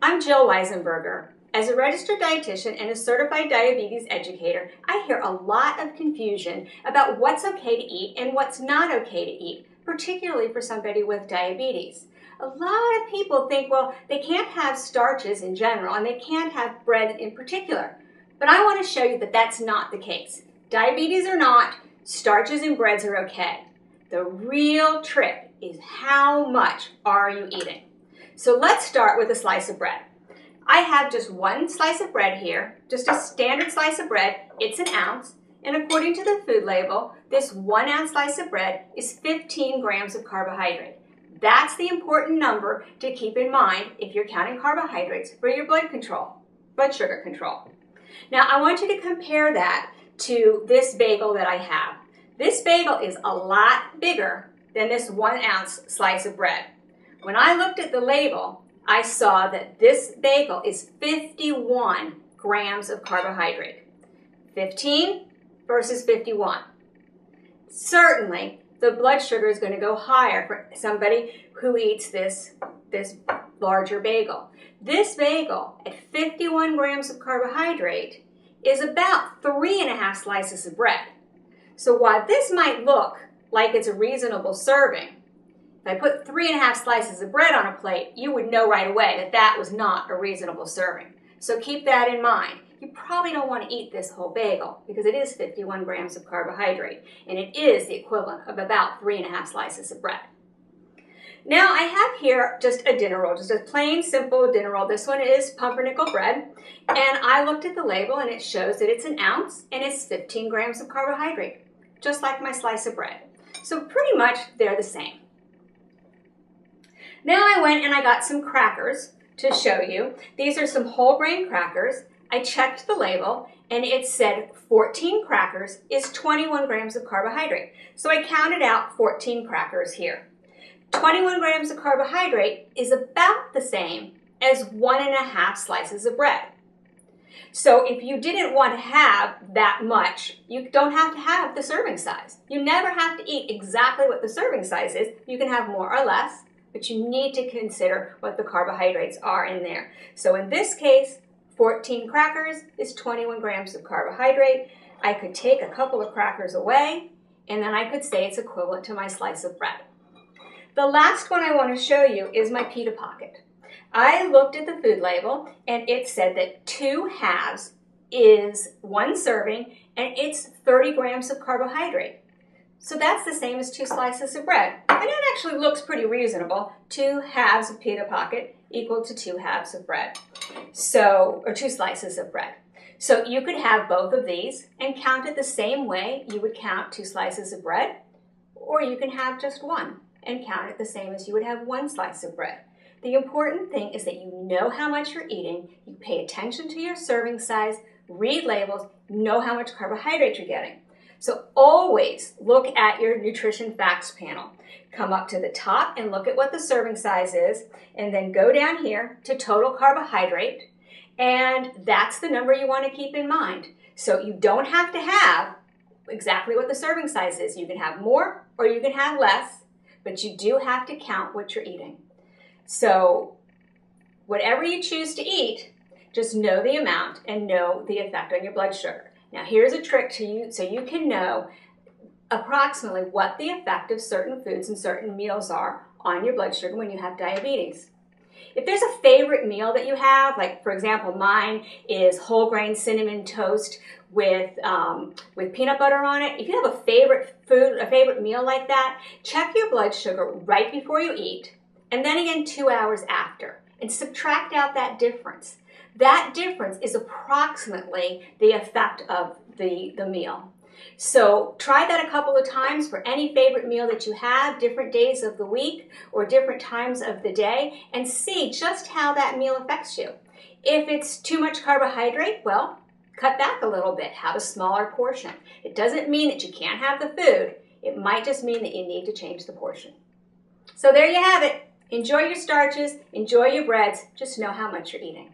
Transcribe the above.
I'm Jill Weisenberger. As a registered dietitian and a certified diabetes educator, I hear a lot of confusion about what's okay to eat and what's not okay to eat, particularly for somebody with diabetes. A lot of people think, well, they can't have starches in general and they can't have bread in particular. But I want to show you that that's not the case. Diabetes or not, starches and breads are okay. The real trick is how much are you eating? So let's start with a slice of bread. I have just one slice of bread here, just a standard slice of bread. It's an ounce, and according to the food label, this 1 ounce slice of bread is 15 grams of carbohydrate. That's the important number to keep in mind if you're counting carbohydrates for your blood sugar control. Now, I want you to compare that to this bagel that I have. This bagel is a lot bigger than this 1 ounce slice of bread. When I looked at the label, I saw that this bagel is 51 grams of carbohydrate. 15 versus 51. Certainly, the blood sugar is going to go higher for somebody who eats this larger bagel. This bagel at 51 grams of carbohydrate is about 3.5 slices of bread. So while this might look like it's a reasonable serving, if I put 3.5 slices of bread on a plate, you would know right away that that was not a reasonable serving. So keep that in mind. You probably don't want to eat this whole bagel because it is 51 grams of carbohydrate, and it is the equivalent of about 3.5 slices of bread. Now I have here just a dinner roll, just a plain, simple dinner roll. This one is pumpernickel bread, and I looked at the label and it shows that it's an ounce and it's 15 grams of carbohydrate, just like my slice of bread. So pretty much they're the same. Now I went and I got some crackers to show you. These are some whole grain crackers. I checked the label and it said 14 crackers is 21 grams of carbohydrate. So I counted out 14 crackers here. 21 grams of carbohydrate is about the same as 1.5 slices of bread. So if you didn't want to have that much, you don't have to have the serving size. You never have to eat exactly what the serving size is. You can have more or less, but you need to consider what the carbohydrates are in there. So in this case, 14 crackers is 21 grams of carbohydrate. I could take a couple of crackers away, and then I could say it's equivalent to my slice of bread. The last one I want to show you is my pita pocket. I looked at the food label, and it said that 2 halves is 1 serving, and it's 30 grams of carbohydrate. So that's the same as 2 slices of bread. And it actually looks pretty reasonable. 2 halves of pita pocket equal to 2 halves of bread. Or 2 slices of bread. So you could have both of these and count it the same way you would count 2 slices of bread, or you can have just 1 and count it the same as you would have 1 slice of bread. The important thing is that you know how much you're eating, you pay attention to your serving size, read labels, know how much carbohydrate you're getting. So always look at your nutrition facts panel. Come up to the top and look at what the serving size is, and then go down here to total carbohydrate, and that's the number you want to keep in mind. So you don't have to have exactly what the serving size is. You can have more or you can have less, but you do have to count what you're eating. So whatever you choose to eat, just know the amount and know the effect on your blood sugar. Now here's a trick to you so you can know approximately what the effect of certain foods and certain meals are on your blood sugar when you have diabetes. If there's a favorite meal that you have, like for example mine is whole grain cinnamon toast with peanut butter on it. If you have a favorite meal like that, check your blood sugar right before you eat and then again 2 hours after and subtract out that difference. That difference is approximately the effect of the meal. So try that a couple of times for any favorite meal that you have, different days of the week or different times of the day, and see just how that meal affects you. If it's too much carbohydrate, well, cut back a little bit, have a smaller portion. It doesn't mean that you can't have the food. It might just mean that you need to change the portion. So there you have it. Enjoy your starches, enjoy your breads, just know how much you're eating.